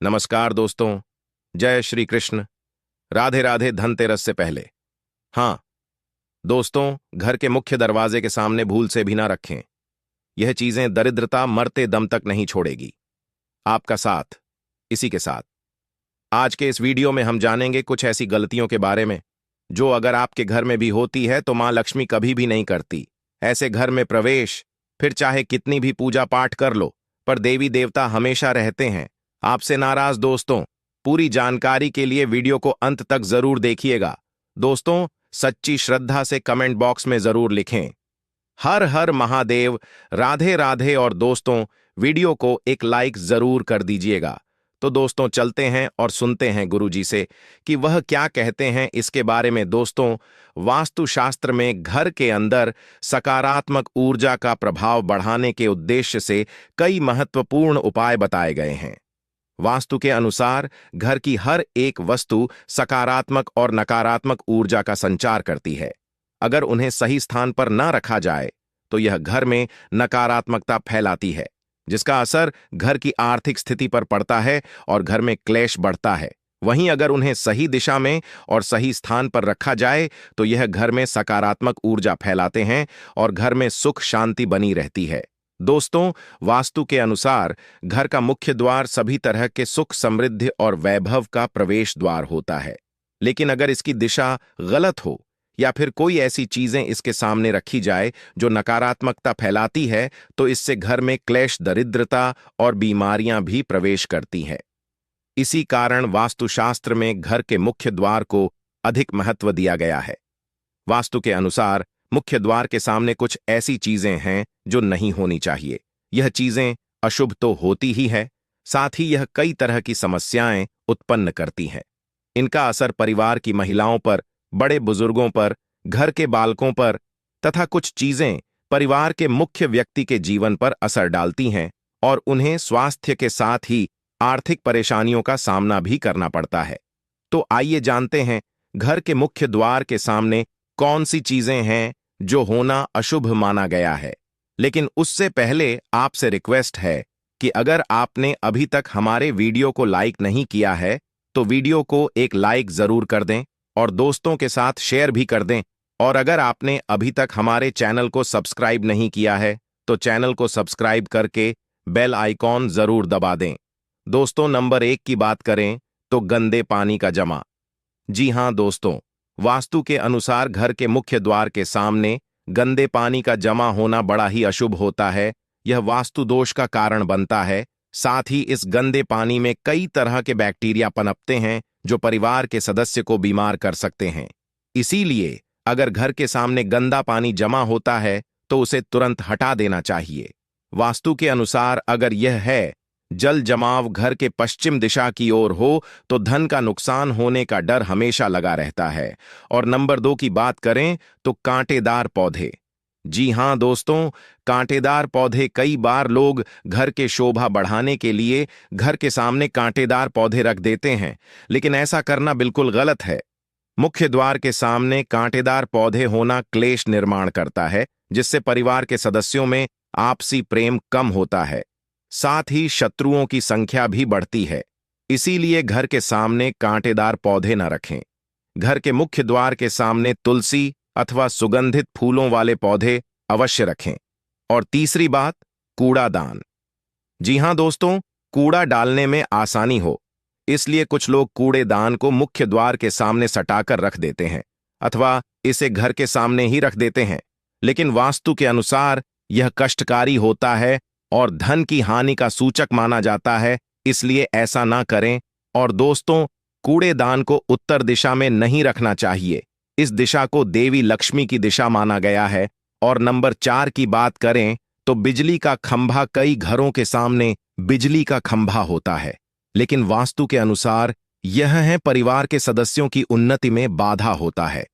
नमस्कार दोस्तों। जय श्री कृष्ण। राधे राधे। धनतेरस से पहले, हाँ दोस्तों, घर के मुख्य दरवाजे के सामने भूल से भी ना रखें। यह चीजें दरिद्रता मरते दम तक नहीं छोड़ेगी। आपका साथ इसी के साथ आज के इस वीडियो में हम जानेंगे कुछ ऐसी गलतियों के बारे में जो अगर आपके घर में भी होती है तो मां लक्ष्मी कभी भी नहीं करती। ऐसे घर में प्रवेश, फिर चाहे कितनी भी पूजा पाठ कर लो, पर देवी देवता हमेशा रहते हैं आपसे नाराज। दोस्तों, पूरी जानकारी के लिए वीडियो को अंत तक जरूर देखिएगा। दोस्तों, सच्ची श्रद्धा से कमेंट बॉक्स में जरूर लिखें हर हर महादेव, राधे राधे। और दोस्तों, वीडियो को एक लाइक जरूर कर दीजिएगा। तो दोस्तों, चलते हैं और सुनते हैं गुरुजी से कि वह क्या कहते हैं इसके बारे में। दोस्तों, वास्तुशास्त्र में घर के अंदर सकारात्मक ऊर्जा का प्रभाव बढ़ाने के उद्देश्य से कई महत्वपूर्ण उपाय बताए गए हैं। वास्तु के अनुसार घर की हर एक वस्तु सकारात्मक और नकारात्मक ऊर्जा का संचार करती है। अगर उन्हें सही स्थान पर न रखा जाए तो यह घर में नकारात्मकता फैलाती है, जिसका असर घर की आर्थिक स्थिति पर पड़ता है और घर में क्लेश बढ़ता है। वहीं अगर उन्हें सही दिशा में और सही स्थान पर रखा जाए तो यह घर में सकारात्मक ऊर्जा फैलाते हैं और घर में सुख शांति बनी रहती है। दोस्तों, वास्तु के अनुसार घर का मुख्य द्वार सभी तरह के सुख, समृद्धि और वैभव का प्रवेश द्वार होता है। लेकिन अगर इसकी दिशा गलत हो या फिर कोई ऐसी चीजें इसके सामने रखी जाए जो नकारात्मकता फैलाती है तो इससे घर में क्लेश, दरिद्रता और बीमारियां भी प्रवेश करती हैं। इसी कारण वास्तुशास्त्र में घर के मुख्य द्वार को अधिक महत्व दिया गया है। वास्तु के अनुसार मुख्य द्वार के सामने कुछ ऐसी चीजें हैं जो नहीं होनी चाहिए। यह चीजें अशुभ तो होती ही है, साथ ही यह कई तरह की समस्याएं उत्पन्न करती हैं। इनका असर परिवार की महिलाओं पर, बड़े बुजुर्गों पर, घर के बालकों पर तथा कुछ चीजें परिवार के मुख्य व्यक्ति के जीवन पर असर डालती हैं और उन्हें स्वास्थ्य के साथ ही आर्थिक परेशानियों का सामना भी करना पड़ता है। तो आइए जानते हैं घर के मुख्य द्वार के सामने कौन सी चीजें हैं जो होना अशुभ माना गया है। लेकिन उससे पहले आपसे रिक्वेस्ट है कि अगर आपने अभी तक हमारे वीडियो को लाइक नहीं किया है तो वीडियो को एक लाइक जरूर कर दें और दोस्तों के साथ शेयर भी कर दें। और अगर आपने अभी तक हमारे चैनल को सब्सक्राइब नहीं किया है तो चैनल को सब्सक्राइब करके बेल आइकॉन जरूर दबा दें। दोस्तों, नंबर 1 की बात करें तो गंदे पानी का जमा। जी हां दोस्तों, वास्तु के अनुसार घर के मुख्य द्वार के सामने गंदे पानी का जमा होना बड़ा ही अशुभ होता है। यह वास्तु दोष का कारण बनता है। साथ ही इस गंदे पानी में कई तरह के बैक्टीरिया पनपते हैं जो परिवार के सदस्य को बीमार कर सकते हैं। इसीलिए अगर घर के सामने गंदा पानी जमा होता है तो उसे तुरंत हटा देना चाहिए। वास्तु के अनुसार अगर यह है जल जमाव घर के पश्चिम दिशा की ओर हो तो धन का नुकसान होने का डर हमेशा लगा रहता है। और नंबर 2 की बात करें तो कांटेदार पौधे। जी हां दोस्तों, कांटेदार पौधे, कई बार लोग घर के शोभा बढ़ाने के लिए घर के सामने कांटेदार पौधे रख देते हैं, लेकिन ऐसा करना बिल्कुल गलत है। मुख्य द्वार के सामने कांटेदार पौधे होना क्लेश निर्माण करता है, जिससे परिवार के सदस्यों में आपसी प्रेम कम होता है। साथ ही शत्रुओं की संख्या भी बढ़ती है। इसीलिए घर के सामने कांटेदार पौधे न रखें। घर के मुख्य द्वार के सामने तुलसी अथवा सुगंधित फूलों वाले पौधे अवश्य रखें। और तीसरी बात, कूड़ादान। जी हां दोस्तों, कूड़ा डालने में आसानी हो इसलिए कुछ लोग कूड़ेदान को मुख्य द्वार के सामने सटाकर रख देते हैं अथवा इसे घर के सामने ही रख देते हैं। लेकिन वास्तु के अनुसार यह कष्टकारी होता है और धन की हानि का सूचक माना जाता है, इसलिए ऐसा ना करें। और दोस्तों, कूड़ेदान को उत्तर दिशा में नहीं रखना चाहिए। इस दिशा को देवी लक्ष्मी की दिशा माना गया है। और नंबर 4 की बात करें तो बिजली का खंभा। कई घरों के सामने बिजली का खंभा होता है, लेकिन वास्तु के अनुसार यह है परिवार के सदस्यों की उन्नति में बाधा होता है।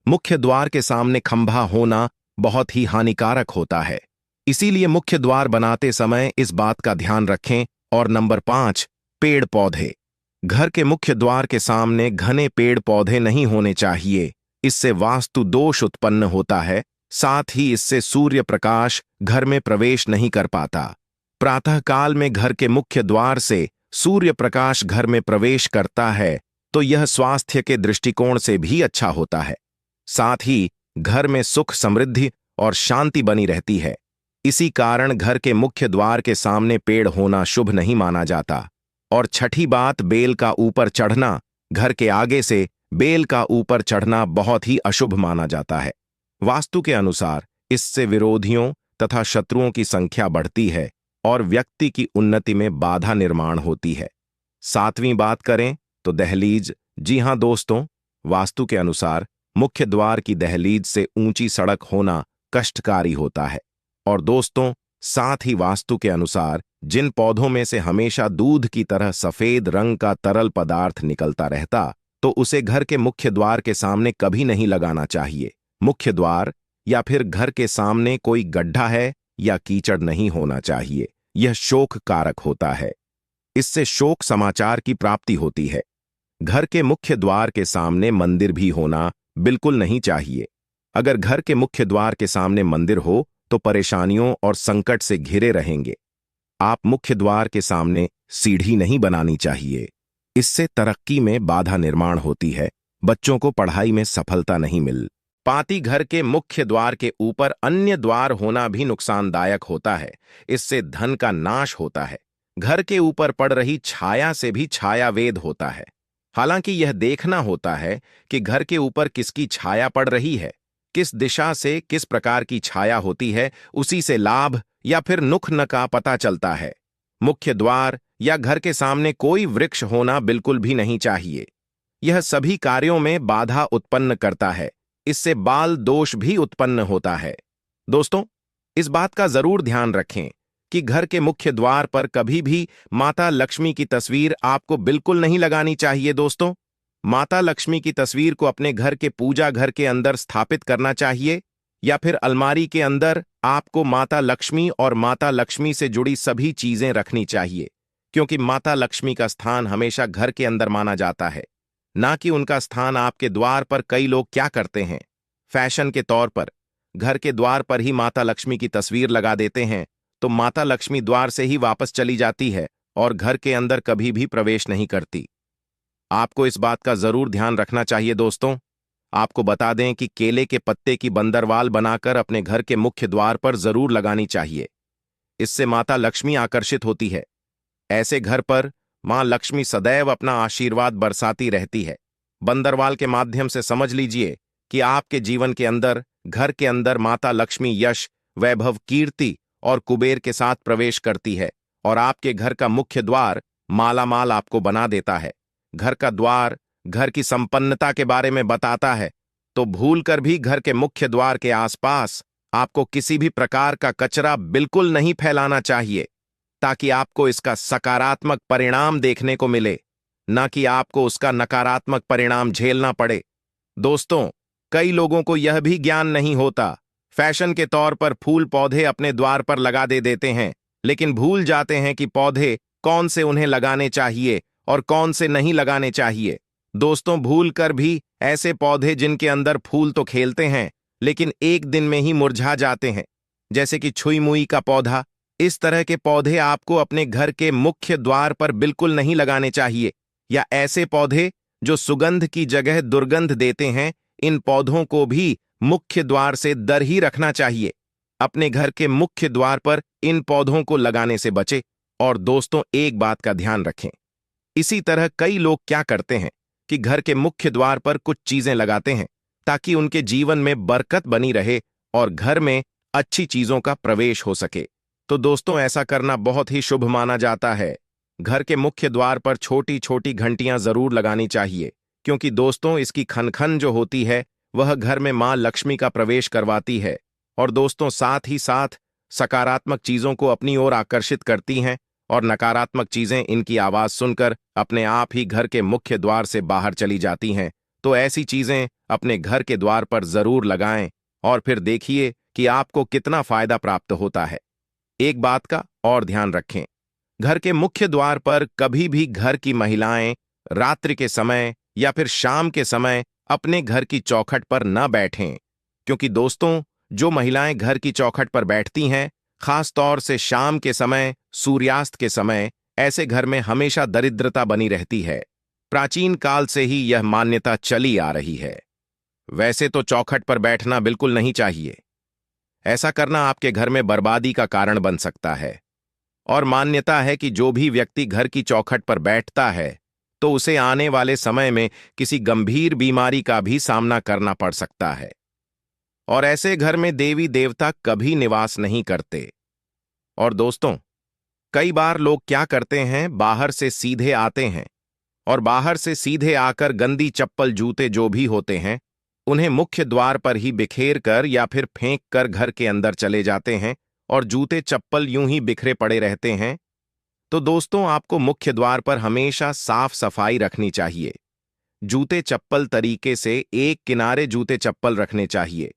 मुख्य द्वार के सामने खंभा होना बहुत ही हानिकारक होता है। इसीलिए मुख्य द्वार बनाते समय इस बात का ध्यान रखें। और नंबर 5, पेड़ पौधे। घर के मुख्य द्वार के सामने घने पेड़ पौधे नहीं होने चाहिए। इससे वास्तु दोष उत्पन्न होता है। साथ ही इससे सूर्य प्रकाश घर में प्रवेश नहीं कर पाता। प्रातःकाल में घर के मुख्य द्वार से सूर्य प्रकाश घर में प्रवेश करता है तो यह स्वास्थ्य के दृष्टिकोण से भी अच्छा होता है। साथ ही घर में सुख, समृद्धि और शांति बनी रहती है। इसी कारण घर के मुख्य द्वार के सामने पेड़ होना शुभ नहीं माना जाता। और छठी बात, बेल का ऊपर चढ़ना। घर के आगे से बेल का ऊपर चढ़ना बहुत ही अशुभ माना जाता है। वास्तु के अनुसार इससे विरोधियों तथा शत्रुओं की संख्या बढ़ती है और व्यक्ति की उन्नति में बाधा निर्माण होती है। सातवीं बात करें तो दहलीज। जी हां दोस्तों, वास्तु के अनुसार मुख्य द्वार की दहलीज से ऊंची सड़क होना कष्टकारी होता है। और दोस्तों, साथ ही वास्तु के अनुसार जिन पौधों में से हमेशा दूध की तरह सफेद रंग का तरल पदार्थ निकलता रहता, तो उसे घर के मुख्य द्वार के सामने कभी नहीं लगाना चाहिए। मुख्य द्वार या फिर घर के सामने कोई गड्ढा है या कीचड़ नहीं होना चाहिए। यह शोक कारक होता है। इससे शोक समाचार की प्राप्ति होती है। घर के मुख्य द्वार के सामने मंदिर भी होना बिल्कुल नहीं चाहिए। अगर घर के मुख्य द्वार के सामने मंदिर हो तो परेशानियों और संकट से घिरे रहेंगे। आप मुख्य द्वार के सामने सीढ़ी नहीं बनानी चाहिए। इससे तरक्की में बाधा निर्माण होती है। बच्चों को पढ़ाई में सफलता नहीं मिल पाती। घर के मुख्य द्वार के ऊपर अन्य द्वार होना भी नुकसानदायक होता है। इससे धन का नाश होता है। घर के ऊपर पड़ रही छाया से भी छायावेद होता है। हालांकि यह देखना होता है कि घर के ऊपर किसकी छाया पड़ रही है, किस दिशा से किस प्रकार की छाया होती है, उसी से लाभ या फिर नुकसान का पता चलता है। मुख्य द्वार या घर के सामने कोई वृक्ष होना बिल्कुल भी नहीं चाहिए। यह सभी कार्यों में बाधा उत्पन्न करता है। इससे बाल दोष भी उत्पन्न होता है। दोस्तों, इस बात का जरूर ध्यान रखें कि घर के मुख्य द्वार पर कभी भी माता लक्ष्मी की तस्वीर आपको बिल्कुल नहीं लगानी चाहिए। दोस्तों, माता लक्ष्मी की तस्वीर को अपने घर के पूजा घर के अंदर स्थापित करना चाहिए या फिर अलमारी के अंदर आपको माता लक्ष्मी और माता लक्ष्मी से जुड़ी सभी चीजें रखनी चाहिए, क्योंकि माता लक्ष्मी का स्थान हमेशा घर के अंदर माना जाता है, ना कि उनका स्थान आपके द्वार पर। कई लोग क्या करते हैं, फैशन के तौर पर घर के द्वार पर ही माता लक्ष्मी की तस्वीर लगा देते हैं, तो माता लक्ष्मी द्वार से ही वापस चली जाती है और घर के अंदर कभी भी प्रवेश नहीं करती। आपको इस बात का जरूर ध्यान रखना चाहिए। दोस्तों, आपको बता दें कि केले के पत्ते की बंदरवाल बनाकर अपने घर के मुख्य द्वार पर जरूर लगानी चाहिए। इससे माता लक्ष्मी आकर्षित होती है। ऐसे घर पर मां लक्ष्मी सदैव अपना आशीर्वाद बरसाती रहती है। बंदरवाल के माध्यम से समझ लीजिए कि आपके जीवन के अंदर, घर के अंदर माता लक्ष्मी यश, वैभव, कीर्ति और कुबेर के साथ प्रवेश करती है और आपके घर का मुख्य द्वार मालामाल आपको बना देता है। घर का द्वार घर की संपन्नता के बारे में बताता है, तो भूलकर भी घर के मुख्य द्वार के आसपास आपको किसी भी प्रकार का कचरा बिल्कुल नहीं फैलाना चाहिए, ताकि आपको इसका सकारात्मक परिणाम देखने को मिले, न कि आपको उसका नकारात्मक परिणाम झेलना पड़े। दोस्तों, कई लोगों को यह भी ज्ञान नहीं होता। फैशन के तौर पर फूल पौधे अपने द्वार पर लगा देते हैं, लेकिन भूल जाते हैं कि पौधे कौन से उन्हें लगाने चाहिए और कौन से नहीं लगाने चाहिए। दोस्तों, भूल कर भी ऐसे पौधे जिनके अंदर फूल तो खेलते हैं लेकिन एक दिन में ही मुरझा जाते हैं, जैसे कि छुई मुई का पौधा, इस तरह के पौधे आपको अपने घर के मुख्य द्वार पर बिल्कुल नहीं लगाने चाहिए। या ऐसे पौधे जो सुगंध की जगह दुर्गंध देते हैं, इन पौधों को भी मुख्य द्वार से दर ही रखना चाहिए। अपने घर के मुख्य द्वार पर इन पौधों को लगाने से बचे। और दोस्तों, एक बात का ध्यान रखें, इसी तरह कई लोग क्या करते हैं कि घर के मुख्य द्वार पर कुछ चीजें लगाते हैं ताकि उनके जीवन में बरकत बनी रहे और घर में अच्छी चीजों का प्रवेश हो सके। तो दोस्तों, ऐसा करना बहुत ही शुभ माना जाता है। घर के मुख्य द्वार पर छोटी छोटी घंटियां जरूर लगानी चाहिए, क्योंकि दोस्तों, इसकी खनखन जो होती है वह घर में मां लक्ष्मी का प्रवेश करवाती है। और दोस्तों, साथ ही साथ सकारात्मक चीजों को अपनी ओर आकर्षित करती हैं और नकारात्मक चीजें इनकी आवाज सुनकर अपने आप ही घर के मुख्य द्वार से बाहर चली जाती हैं। तो ऐसी चीजें अपने घर के द्वार पर जरूर लगाएं और फिर देखिए कि आपको कितना फायदा प्राप्त होता है। एक बात का और ध्यान रखें, घर के मुख्य द्वार पर कभी भी घर की महिलाएं रात्रि के समय या फिर शाम के समय अपने घर की चौखट पर न बैठें, क्योंकि दोस्तों, जो महिलाएं घर की चौखट पर बैठती हैं, खास तौर से शाम के समय, सूर्यास्त के समय, ऐसे घर में हमेशा दरिद्रता बनी रहती है। प्राचीन काल से ही यह मान्यता चली आ रही है। वैसे तो चौखट पर बैठना बिल्कुल नहीं चाहिए। ऐसा करना आपके घर में बर्बादी का कारण बन सकता है। और मान्यता है कि जो भी व्यक्ति घर की चौखट पर बैठता है तो उसे आने वाले समय में किसी गंभीर बीमारी का भी सामना करना पड़ सकता है। और ऐसे घर में देवी देवता कभी निवास नहीं करते। और दोस्तों, कई बार लोग क्या करते हैं, बाहर से सीधे आते हैं और बाहर से सीधे आकर गंदी चप्पल जूते जो भी होते हैं उन्हें मुख्य द्वार पर ही बिखेर कर या फिर फेंक कर घर के अंदर चले जाते हैं और जूते चप्पल यूं ही बिखरे पड़े रहते हैं। तो दोस्तों, आपको मुख्य द्वार पर हमेशा साफ सफाई रखनी चाहिए। जूते चप्पल तरीके से एक किनारे जूते चप्पल रखने चाहिए।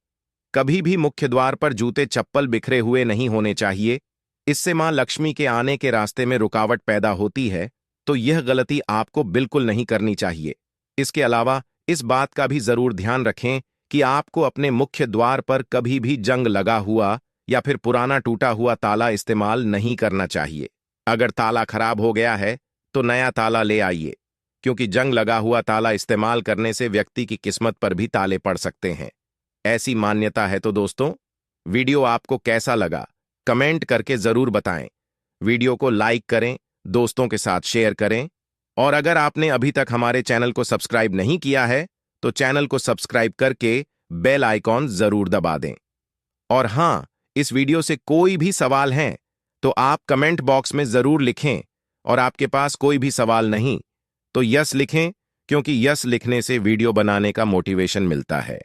कभी भी मुख्य द्वार पर जूते चप्पल बिखरे हुए नहीं होने चाहिए। इससे मां लक्ष्मी के आने के रास्ते में रुकावट पैदा होती है, तो यह गलती आपको बिल्कुल नहीं करनी चाहिए। इसके अलावा इस बात का भी जरूर ध्यान रखें कि आपको अपने मुख्य द्वार पर कभी भी जंग लगा हुआ या फिर पुराना टूटा हुआ ताला इस्तेमाल नहीं करना चाहिए। अगर ताला खराब हो गया है तो नया ताला ले आइए, क्योंकि जंग लगा हुआ ताला इस्तेमाल करने से व्यक्ति की किस्मत पर भी ताले पड़ सकते हैं। ऐसी मान्यता है। तो दोस्तों, वीडियो आपको कैसा लगा कमेंट करके जरूर बताएं। वीडियो को लाइक करें, दोस्तों के साथ शेयर करें और अगर आपने अभी तक हमारे चैनल को सब्सक्राइब नहीं किया है तो चैनल को सब्सक्राइब करके बेल आइकॉन जरूर दबा दें। और हां, इस वीडियो से कोई भी सवाल है तो आप कमेंट बॉक्स में जरूर लिखें और आपके पास कोई भी सवाल नहीं तो यस लिखें, क्योंकि यस लिखने से वीडियो बनाने का मोटिवेशन मिलता है।